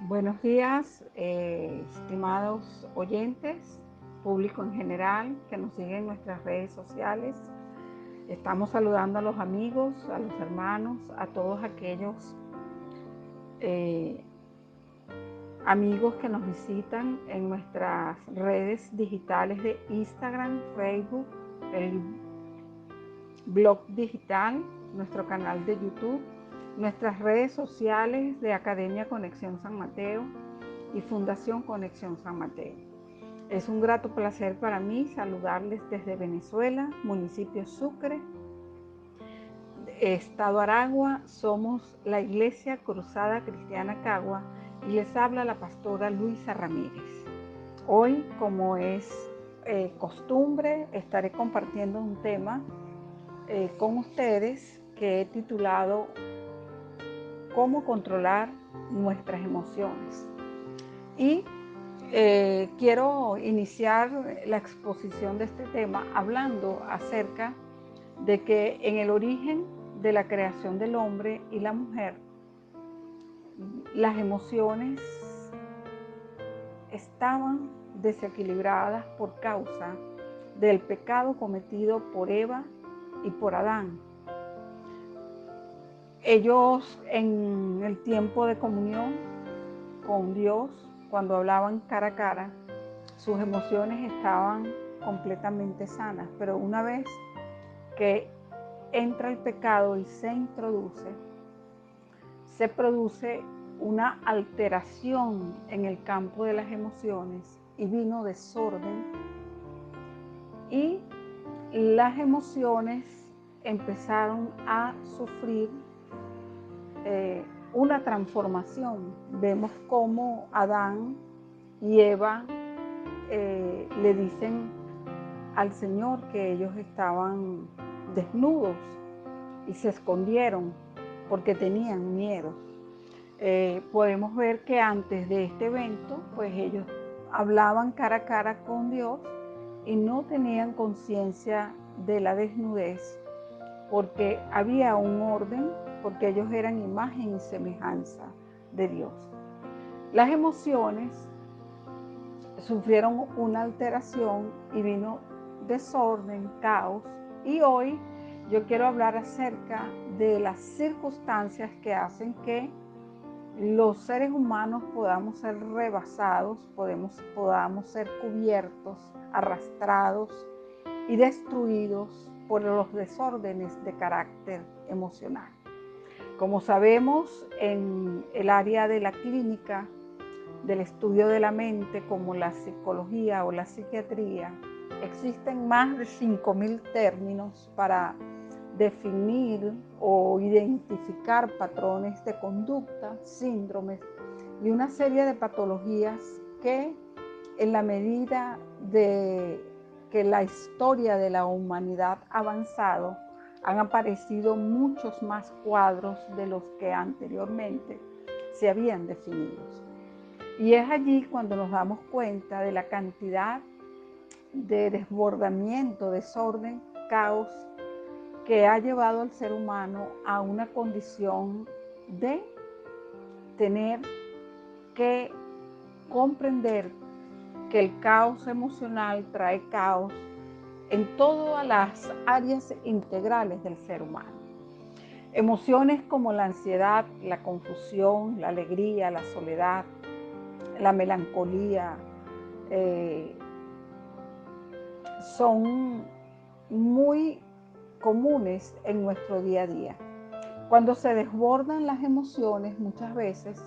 Buenos días, estimados oyentes, público en general que nos sigue en nuestras redes sociales. Estamos saludando a los amigos, a los hermanos, a todos aquellos eh, amigos que nos visitan en nuestras redes digitales de Instagram, Facebook, el blog digital, nuestro canal de YouTube, nuestras redes sociales de Academia Conexión San Mateo y Fundación Conexión San Mateo. Es un grato placer para mí saludarles desde Venezuela, municipio Sucre, Estado Aragua. Somos la Iglesia Cruzada Cristiana Cagua y les habla la pastora Luisa Ramírez. Hoy, como es costumbre, estaré compartiendo un tema con ustedes que he titulado ¿Cómo controlar nuestras emociones? Y quiero iniciar la exposición de este tema hablando acerca de que en el origen de la creación del hombre y la mujer, las emociones estaban desequilibradas por causa del pecado cometido por Eva y por Adán. Ellos en el tiempo de comunión con Dios, cuando hablaban cara a cara, sus emociones estaban completamente sanas, pero una vez que entra el pecado y se introduce, se produce una alteración en el campo de las emociones y vino desorden y las emociones empezaron a sufrir una transformación. Vemos cómo Adán y Eva le dicen al Señor que ellos estaban desnudos y se escondieron porque tenían miedo. Podemos ver que antes de este evento, pues ellos hablaban cara a cara con Dios y no tenían conciencia de la desnudez porque había un orden, porque ellos eran imagen y semejanza de Dios. Las emociones sufrieron una alteración y vino desorden, caos, y hoy yo quiero hablar acerca de las circunstancias que hacen que los seres humanos podamos ser rebasados, podamos ser cubiertos, arrastrados y destruidos por los desórdenes de carácter emocional. Como sabemos, en el área de la clínica, del estudio de la mente, como la psicología o la psiquiatría, existen más de 5.000 términos para definir o identificar patrones de conducta, síndromes y una serie de patologías que, en la medida de que la historia de la humanidad ha avanzado, han aparecido muchos más cuadros de los que anteriormente se habían definido. Y es allí cuando nos damos cuenta de la cantidad de desbordamiento, desorden, caos que ha llevado al ser humano a una condición de tener que comprender que el caos emocional trae caos en todas las áreas integrales del ser humano. Emociones como la ansiedad, la confusión, la alegría, la soledad, la melancolía, son muy comunes en nuestro día a día. Cuando se desbordan las emociones, muchas veces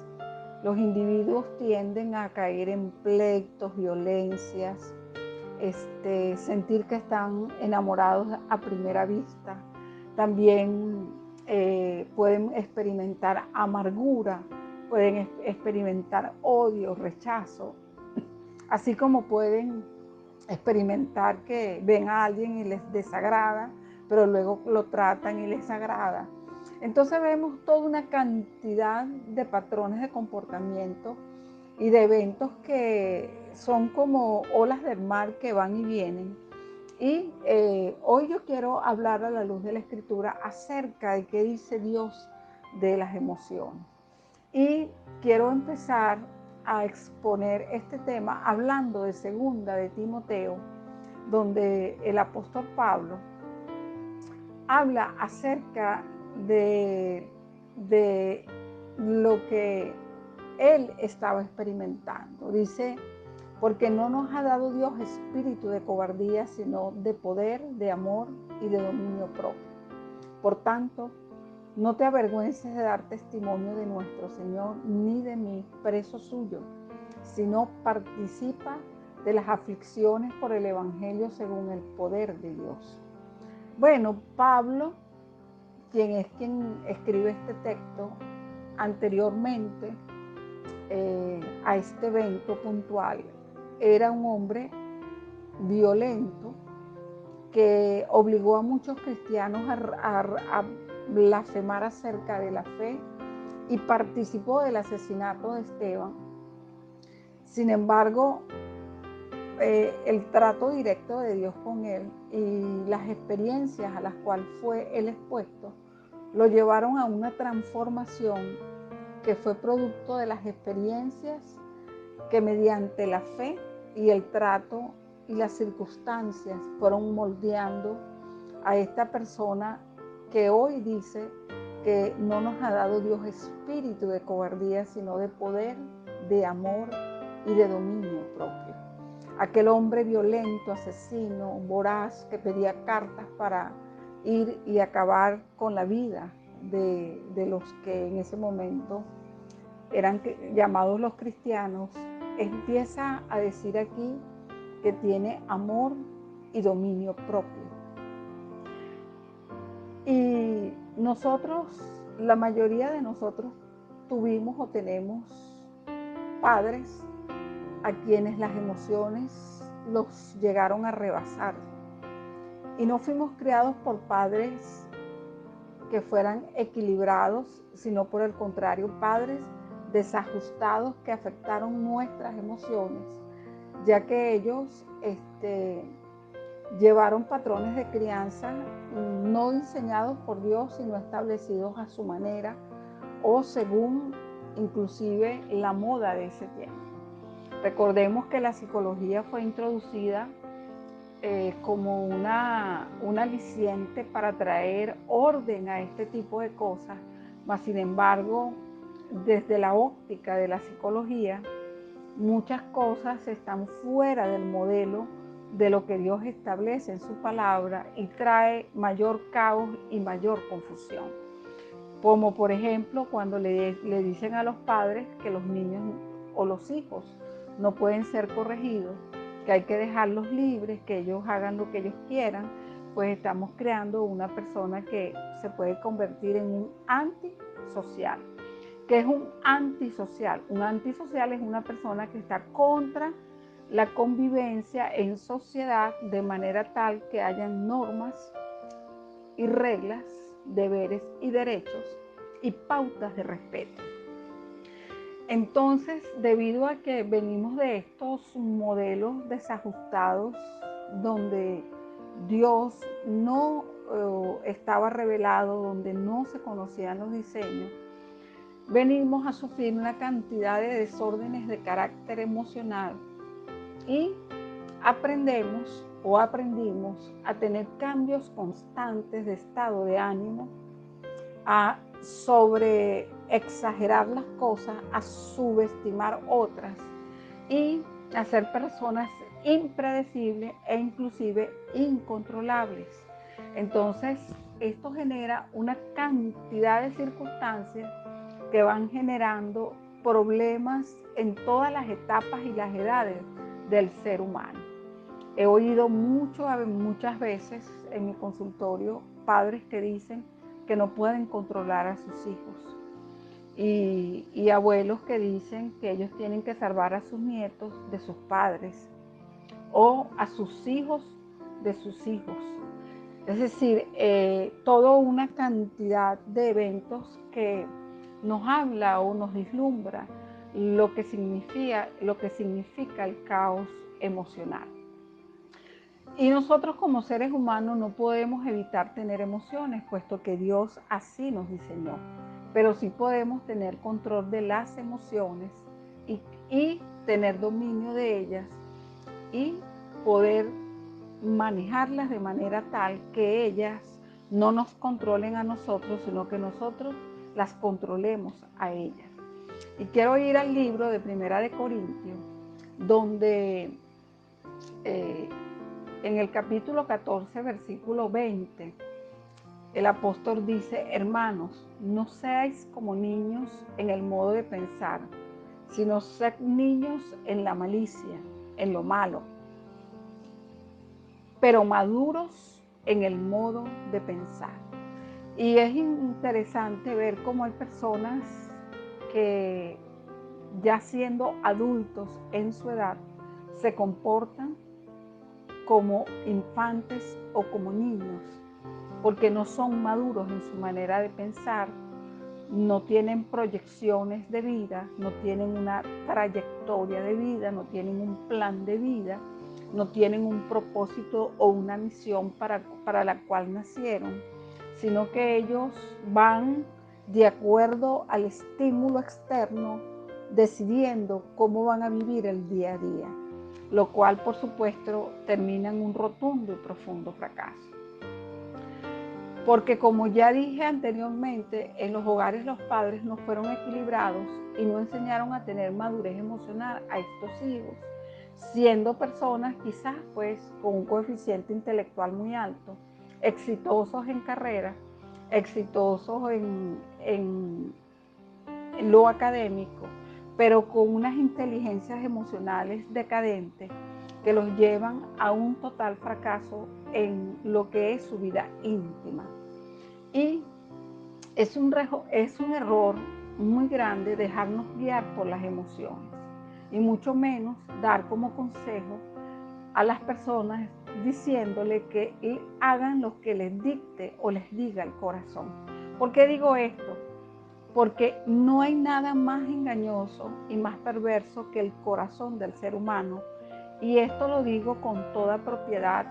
los individuos tienden a caer en pleitos, violencias, sentir que están enamorados a primera vista. También pueden experimentar amargura, pueden experimentar odio, rechazo, así como pueden experimentar que ven a alguien y les desagrada, pero luego lo tratan y les agrada. Entonces vemos toda una cantidad de patrones de comportamiento y de eventos que son como olas del mar que van y vienen. Y hoy yo quiero hablar a la luz de la Escritura acerca de qué dice Dios de las emociones. Y quiero empezar a exponer este tema hablando de segunda de Timoteo, donde el apóstol Pablo habla acerca de lo que él estaba experimentando. Dice, porque no nos ha dado Dios espíritu de cobardía, sino de poder, de amor y de dominio propio. Por tanto, no te avergüences de dar testimonio de nuestro Señor, ni de mí, preso suyo, sino participa de las aflicciones por el Evangelio según el poder de Dios. Bueno, Pablo, quien escribe este texto, anteriormente a este evento puntual, era un hombre violento que obligó a muchos cristianos a blasfemar acerca de la fe y participó del asesinato de Esteban. Sin embargo, el trato directo de Dios con él y las experiencias a las cuales fue él expuesto lo llevaron a una transformación que fue producto de las experiencias que mediante la fe y el trato y las circunstancias fueron moldeando a esta persona que hoy dice que no nos ha dado Dios espíritu de cobardía, sino de poder, de amor y de dominio propio. Aquel hombre violento, asesino, voraz, que pedía cartas para ir y acabar con la vida de los que en ese momento eran llamados los cristianos, empieza a decir aquí que tiene amor y dominio propio. Y nosotros, la mayoría de nosotros, tuvimos o tenemos padres a quienes las emociones los llegaron a rebasar. Y no fuimos criados por padres que fueran equilibrados, sino por el contrario, padres desajustados que afectaron nuestras emociones, ya que ellos llevaron patrones de crianza no diseñados por Dios, sino establecidos a su manera o según inclusive la moda de ese tiempo. Recordemos que la psicología fue introducida como un aliciente para traer orden a este tipo de cosas, mas sin embargo, desde la óptica de la psicología, muchas cosas están fuera del modelo de lo que Dios establece en su palabra y trae mayor caos y mayor confusión. Como por ejemplo cuando le dicen a los padres que los niños o los hijos no pueden ser corregidos, que hay que dejarlos libres, que ellos hagan lo que ellos quieran, pues estamos creando una persona que se puede convertir en un antisocial. ¿Qué es un antisocial? Un antisocial es una persona que está contra la convivencia en sociedad de manera tal que hayan normas y reglas, deberes y derechos y pautas de respeto. Entonces, debido a que venimos de estos modelos desajustados donde Dios no estaba revelado, donde no se conocían los diseños, venimos a sufrir una cantidad de desórdenes de carácter emocional y aprendimos a tener cambios constantes de estado de ánimo, a sobre exagerar las cosas, a subestimar otras y a ser personas impredecibles e inclusive incontrolables. Entonces, esto genera una cantidad de circunstancias que van generando problemas en todas las etapas y las edades del ser humano. He oído muchas veces en mi consultorio padres que dicen que no pueden controlar a sus hijos y abuelos que dicen que ellos tienen que salvar a sus nietos de sus padres o a sus hijos de sus hijos. Es decir, toda una cantidad de eventos que nos habla o nos vislumbra lo que significa el caos emocional. Y nosotros como seres humanos no podemos evitar tener emociones, puesto que Dios así nos diseñó. pero sí podemos tener control de las emociones y tener dominio de ellas y poder manejarlas de manera tal que ellas no nos controlen a nosotros, sino que nosotros las controlemos a ellas. Y quiero ir al libro de Primera de Corintios, donde en el capítulo 14, versículo 20, el apóstol dice: hermanos, no seáis como niños en el modo de pensar, sino sed niños en la malicia, en lo malo, pero maduros en el modo de pensar. Y es interesante ver cómo hay personas que, ya siendo adultos en su edad, se comportan como infantes o como niños, porque no son maduros en su manera de pensar, no tienen proyecciones de vida, no tienen una trayectoria de vida, no tienen un plan de vida, no tienen un propósito o una misión para la cual nacieron, sino que ellos van de acuerdo al estímulo externo, decidiendo cómo van a vivir el día a día, lo cual por supuesto termina en un rotundo y profundo fracaso. Porque como ya dije anteriormente, en los hogares los padres no fueron equilibrados y no enseñaron a tener madurez emocional a estos hijos, siendo personas quizás pues con un coeficiente intelectual muy alto, exitosos en carrera, exitosos en lo académico, pero con unas inteligencias emocionales decadentes que los llevan a un total fracaso en lo que es su vida íntima. Y es un error muy grande dejarnos guiar por las emociones, y mucho menos dar como consejo a las personas diciéndole que hagan lo que les dicte o les diga el corazón. ¿Por qué digo esto? Porque no hay nada más engañoso y más perverso que el corazón del ser humano. Y esto lo digo con toda propiedad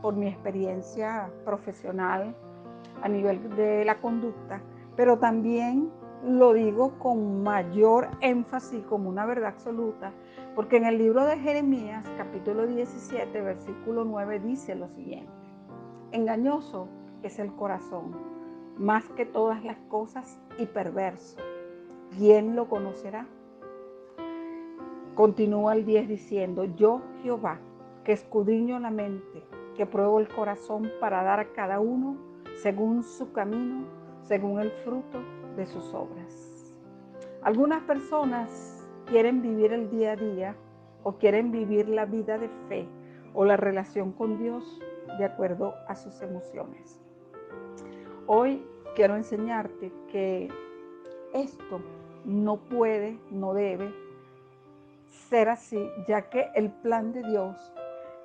por mi experiencia profesional a nivel de la conducta, pero también lo digo con mayor énfasis como una verdad absoluta, porque en el libro de Jeremías, capítulo 17, versículo 9, dice lo siguiente: engañoso es el corazón, más que todas las cosas, y perverso. ¿Quién lo conocerá? Continúa el 10 diciendo: yo, Jehová, que escudriño la mente, que pruebo el corazón para dar a cada uno según su camino, según el fruto de sus obras. Algunas personas quieren vivir el día a día o quieren vivir la vida de fe o la relación con Dios de acuerdo a sus emociones. Hoy quiero enseñarte que esto no puede, no debe ser así, ya que el plan de Dios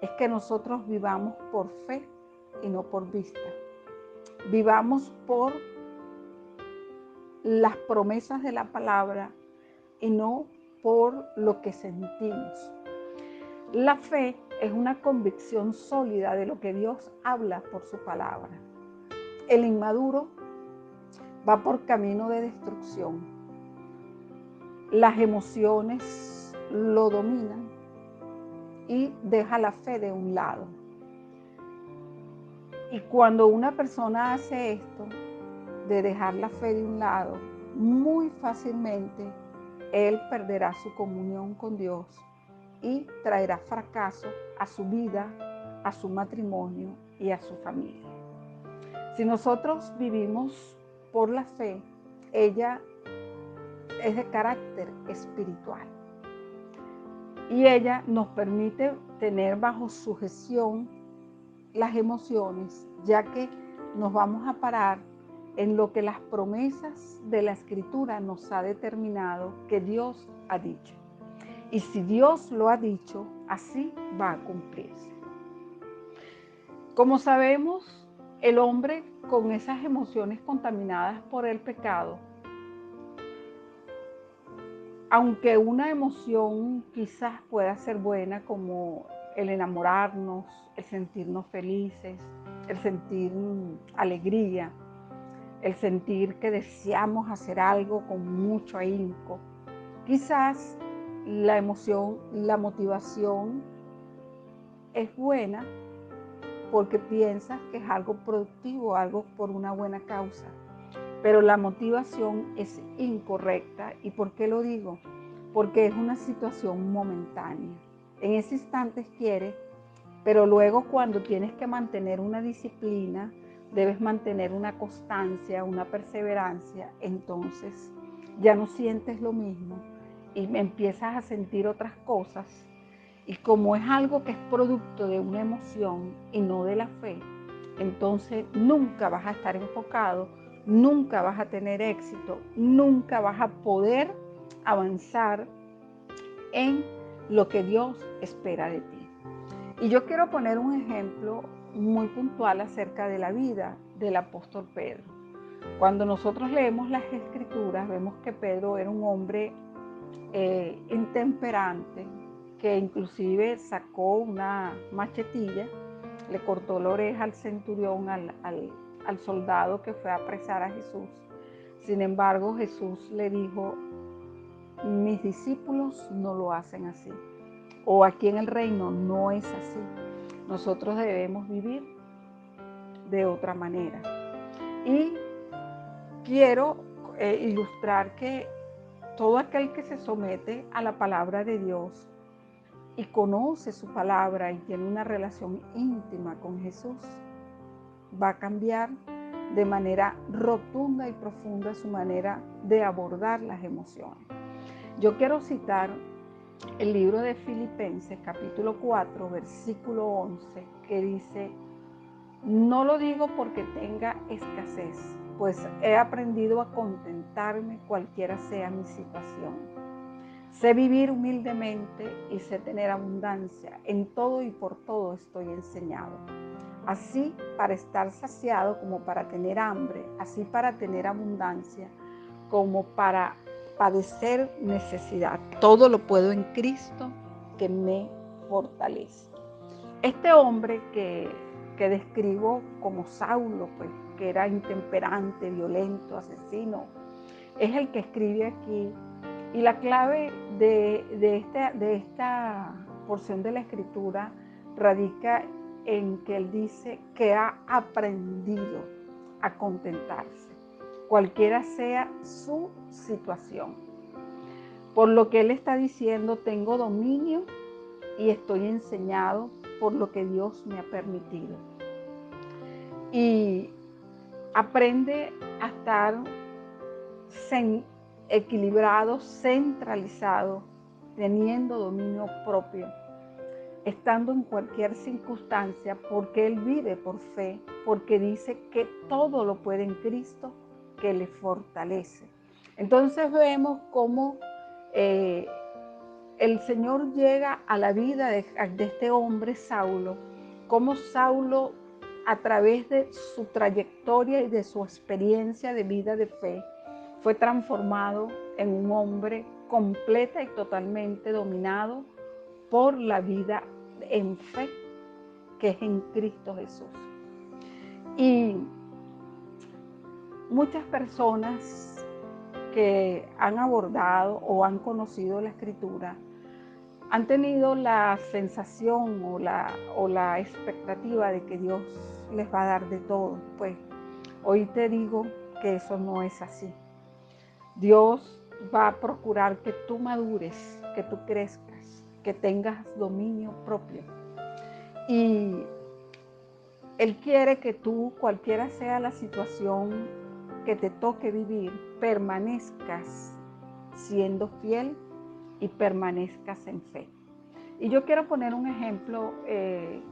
es que nosotros vivamos por fe y no por vista. Vivamos por las promesas de la palabra y no por lo que sentimos. La fe es una convicción sólida de lo que Dios habla por su palabra. El inmaduro va por camino de destrucción. Las emociones lo dominan y deja la fe de un lado. Y cuando una persona hace esto, de dejar la fe de un lado, muy fácilmente él perderá su comunión con Dios y traerá fracaso a su vida, a su matrimonio y a su familia. Si nosotros vivimos por la fe, ella es de carácter espiritual y ella nos permite tener bajo sujeción las emociones, ya que nos vamos a parar en lo que las promesas de la Escritura nos ha determinado que Dios ha dicho. Y si Dios lo ha dicho, así va a cumplirse. Como sabemos, el hombre con esas emociones contaminadas por el pecado, aunque una emoción quizás pueda ser buena, como el enamorarnos, el sentirnos felices, el sentir alegría, el sentir que deseamos hacer algo con mucho ahínco. Quizás la emoción, la motivación es buena porque piensas que es algo productivo, algo por una buena causa, pero la motivación es incorrecta. ¿Y por qué lo digo? Porque es una situación momentánea. En ese instante quieres, pero luego cuando tienes que mantener una disciplina, debes mantener una constancia, una perseverancia, entonces ya no sientes lo mismo y empiezas a sentir otras cosas. Y como es algo que es producto de una emoción y no de la fe, entonces nunca vas a estar enfocado, nunca vas a tener éxito, nunca vas a poder avanzar en lo que Dios espera de ti. Y yo quiero poner un ejemplo muy puntual acerca de la vida del apóstol Pedro. Cuando nosotros leemos las escrituras, vemos que Pedro era un hombre intemperante, que inclusive sacó una machetilla, le cortó la oreja al centurión, al soldado que fue a apresar a Jesús. Sin embargo, Jesús le dijo, mis discípulos no lo hacen así, o aquí en el reino no es así. Nosotros debemos vivir de otra manera. Y quiero ilustrar que todo aquel que se somete a la palabra de Dios y conoce su palabra y tiene una relación íntima con Jesús, va a cambiar de manera rotunda y profunda su manera de abordar las emociones. Yo quiero citar el libro de Filipenses, capítulo 4, versículo 11, que dice, no lo digo porque tenga escasez, pues he aprendido a contentarme cualquiera sea mi situación. Sé vivir humildemente y sé tener abundancia. En todo y por todo estoy enseñado. Así para estar saciado como para tener hambre, así para tener abundancia como para padecer necesidad. Todo lo puedo en Cristo que me fortalece. Este hombre que describo como Saulo, pues, que era intemperante, violento, asesino, es el que escribe aquí. Y la clave de esta porción de la escritura radica en que él dice que ha aprendido a contentarse, cualquiera sea su situación. Por lo que él está diciendo, tengo dominio y estoy enseñado por lo que Dios me ha permitido. Y aprende a estar equilibrado, centralizado, teniendo dominio propio, estando en cualquier circunstancia, porque él vive por fe, porque dice que todo lo puede en Cristo que le fortalece. Entonces vemos cómo el Señor llega a la vida de este hombre Saulo, cómo Saulo, a través de su trayectoria y de su experiencia de vida de fe, fue transformado en un hombre completa y totalmente dominado por la vida en fe que es en Cristo Jesús. Y muchas personas que han abordado o han conocido la Escritura han tenido la sensación o la expectativa de que Dios les va a dar de todo. Pues hoy te digo que eso no es así. Dios va a procurar que tú madures, que tú crezcas, que tengas dominio propio. Y Él quiere que tú, cualquiera sea la situación que te toque vivir, permanezcas siendo fiel y permanezcas en fe. Y yo quiero poner un ejemplo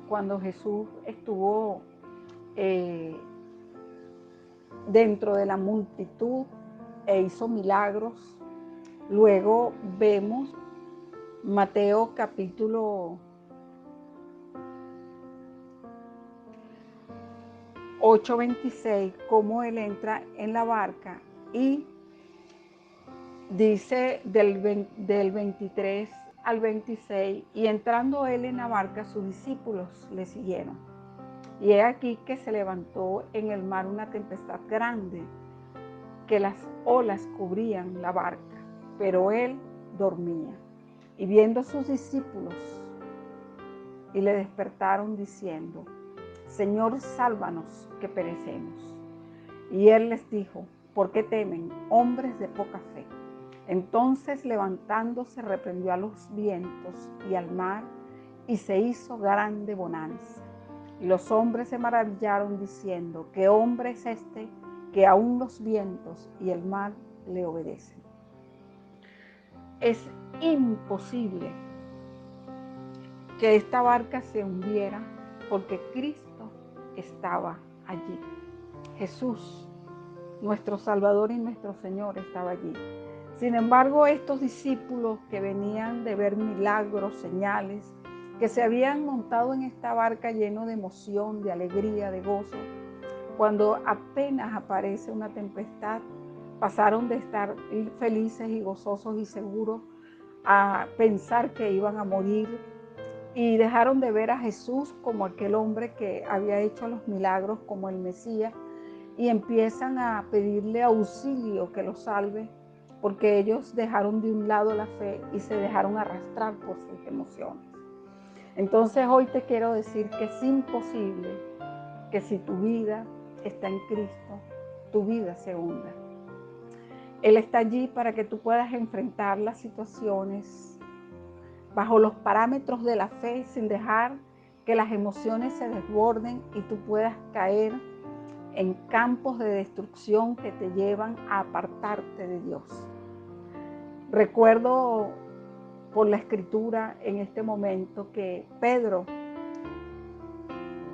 cuando Jesús estuvo dentro de la multitud e hizo milagros. Luego vemos Mateo capítulo 8:26, cómo él entra en la barca y dice del 23 al 26, y entrando él en la barca, sus discípulos le siguieron. Y he aquí que se levantó en el mar una tempestad grande, que las olas cubrían la barca, pero él dormía. Y viendo a sus discípulos, y le despertaron diciendo: Señor, sálvanos, que perecemos. Y él les dijo: ¿por qué temen, hombres de poca fe? Entonces, levantándose, reprendió a los vientos y al mar, y se hizo grande bonanza. Y los hombres se maravillaron diciendo: ¿qué hombre es este, que aún los vientos y el mar le obedecen? Es imposible que esta barca se hundiera, porque Cristo estaba allí. Jesús, nuestro Salvador y nuestro Señor, estaba allí. Sin embargo, estos discípulos que venían de ver milagros, señales, que se habían montado en esta barca lleno de emoción, de alegría, de gozo, cuando apenas aparece una tempestad, pasaron de estar felices y gozosos y seguros a pensar que iban a morir, y dejaron de ver a Jesús como aquel hombre que había hecho los milagros, como el Mesías, y empiezan a pedirle auxilio, que los salve, porque ellos dejaron de un lado la fe y se dejaron arrastrar por sus emociones. Entonces hoy te quiero decir que es imposible que si tu vida está en Cristo, tu vida se hunda. Él está allí para que tú puedas enfrentar las situaciones bajo los parámetros de la fe, sin dejar que las emociones se desborden y tú puedas caer en campos de destrucción que te llevan a apartarte de Dios. Recuerdo por la escritura en este momento que Pedro,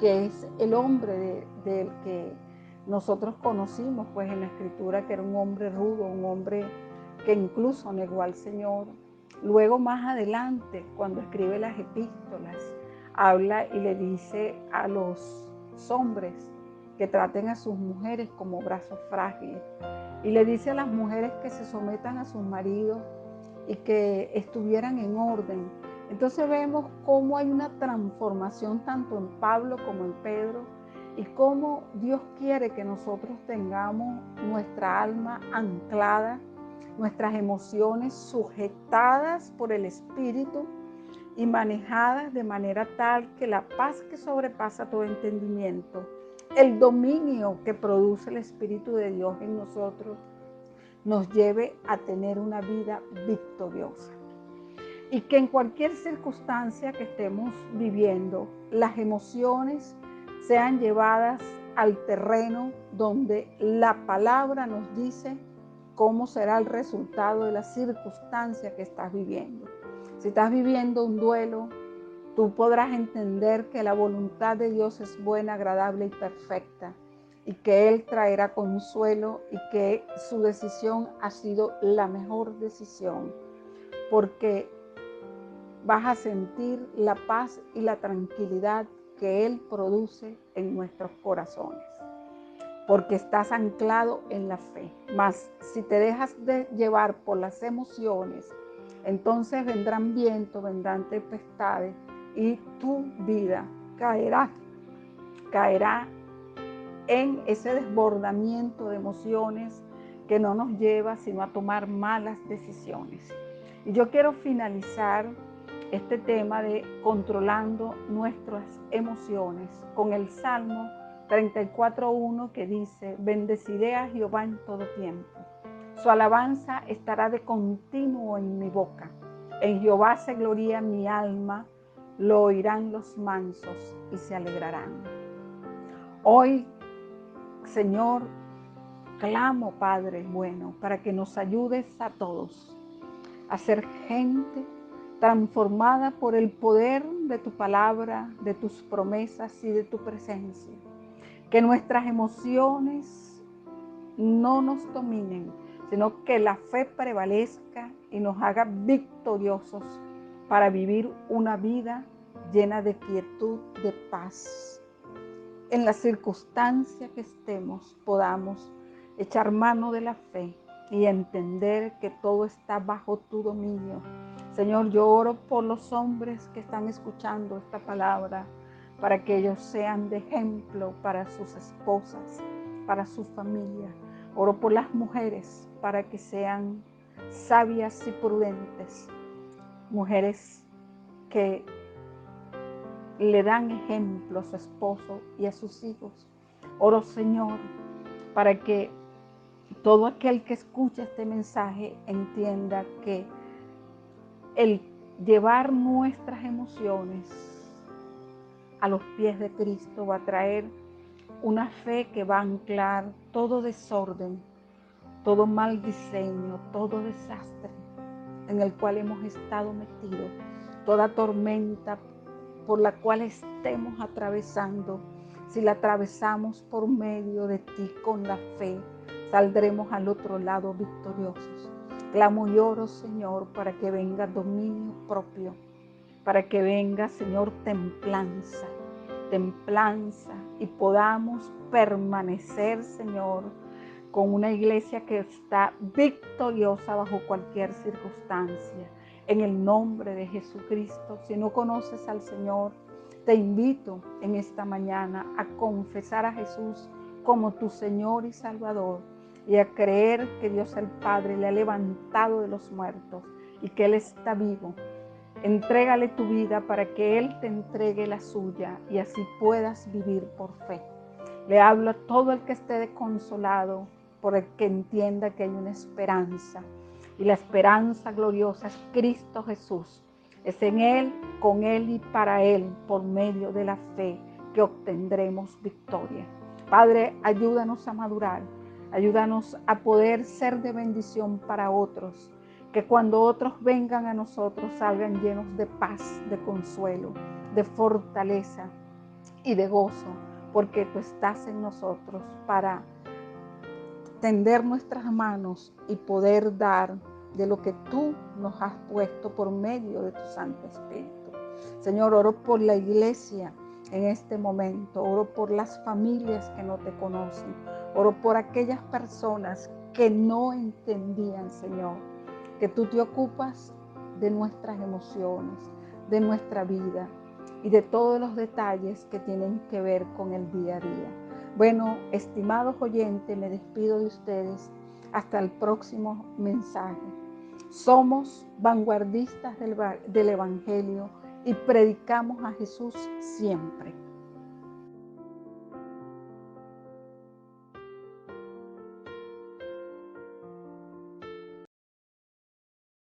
que es el hombre del que nosotros conocimos pues en la escritura, que era un hombre rudo, un hombre que incluso negó al Señor. Luego más adelante, cuando escribe las epístolas, habla y le dice a los hombres que traten a sus mujeres como brazos frágiles. Y le dice a las mujeres que se sometan a sus maridos y que estuvieran en orden. Entonces vemos cómo hay una transformación tanto en Pablo como en Pedro, y cómo Dios quiere que nosotros tengamos nuestra alma anclada, nuestras emociones sujetadas por el Espíritu y manejadas de manera tal que la paz que sobrepasa todo entendimiento, el dominio que produce el Espíritu de Dios en nosotros, nos lleve a tener una vida victoriosa. Y que en cualquier circunstancia que estemos viviendo, las emociones sean llevadas al terreno donde la palabra nos dice cómo será el resultado de la circunstancia que estás viviendo. Si estás viviendo un duelo, tú podrás entender que la voluntad de Dios es buena, agradable y perfecta, y que Él traerá consuelo, y que su decisión ha sido la mejor decisión, porque vas a sentir la paz y la tranquilidad que Él produce en nuestros corazones, porque estás anclado en la fe. Mas si te dejas de llevar por las emociones, entonces vendrán vientos, vendrán tempestades, y tu vida caerá en ese desbordamiento de emociones que no nos lleva sino a tomar malas decisiones. Y yo quiero finalizar este tema de controlando nuestras emociones con el Salmo 34:1, que dice: bendeciré a Jehová en todo tiempo, su alabanza estará de continuo en mi boca. En Jehová se gloría mi alma, lo oirán los mansos y se alegrarán. Hoy, Señor, clamo, Padre bueno, para que nos ayudes a todos a ser gente transformada por el poder de tu palabra, de tus promesas y de tu presencia. Que nuestras emociones no nos dominen, sino que la fe prevalezca y nos haga victoriosos para vivir una vida llena de quietud, de paz. En la circunstancia que estemos, podamos echar mano de la fe y entender que todo está bajo tu dominio. Señor, yo oro por los hombres que están escuchando esta palabra, para que ellos sean de ejemplo para sus esposas, para su familia. Oro por las mujeres para que sean sabias y prudentes, mujeres que le dan ejemplo a su esposo y a sus hijos. Oro, Señor, para que todo aquel que escuche este mensaje entienda que el llevar nuestras emociones a los pies de Cristo va a traer una fe que va a anclar todo desorden, todo mal diseño, todo desastre en el cual hemos estado metidos, toda tormenta por la cual estemos atravesando. Si la atravesamos por medio de ti con la fe, saldremos al otro lado victoriosos. Clamo y oro, Señor, para que venga dominio propio, para que venga, Señor, templanza y podamos permanecer, Señor, con una iglesia que está victoriosa bajo cualquier circunstancia. En el nombre de Jesucristo, si no conoces al Señor, te invito en esta mañana a confesar a Jesús como tu Señor y Salvador y a creer que Dios el Padre le ha levantado de los muertos y que Él está vivo. Entrégale tu vida para que Él te entregue la suya y así puedas vivir por fe. Le hablo a todo el que esté desconsolado, por el que entienda que hay una esperanza. Y la esperanza gloriosa es Cristo Jesús. Es en Él, con Él y para Él, por medio de la fe, que obtendremos victoria. Padre, ayúdanos a madurar. Ayúdanos a poder ser de bendición para otros. Que cuando otros vengan a nosotros salgan llenos de paz, de consuelo, de fortaleza y de gozo, porque tú estás en nosotros para tender nuestras manos y poder dar de lo que tú nos has puesto por medio de tu Santo Espíritu. Señor, oro por la iglesia en este momento, oro por las familias que no te conocen, oro por aquellas personas que no entendían, Señor, que tú te ocupas de nuestras emociones, de nuestra vida y de todos los detalles que tienen que ver con el día a día. Bueno, estimados oyentes, me despido de ustedes hasta el próximo mensaje. Somos vanguardistas del Evangelio y predicamos a Jesús siempre.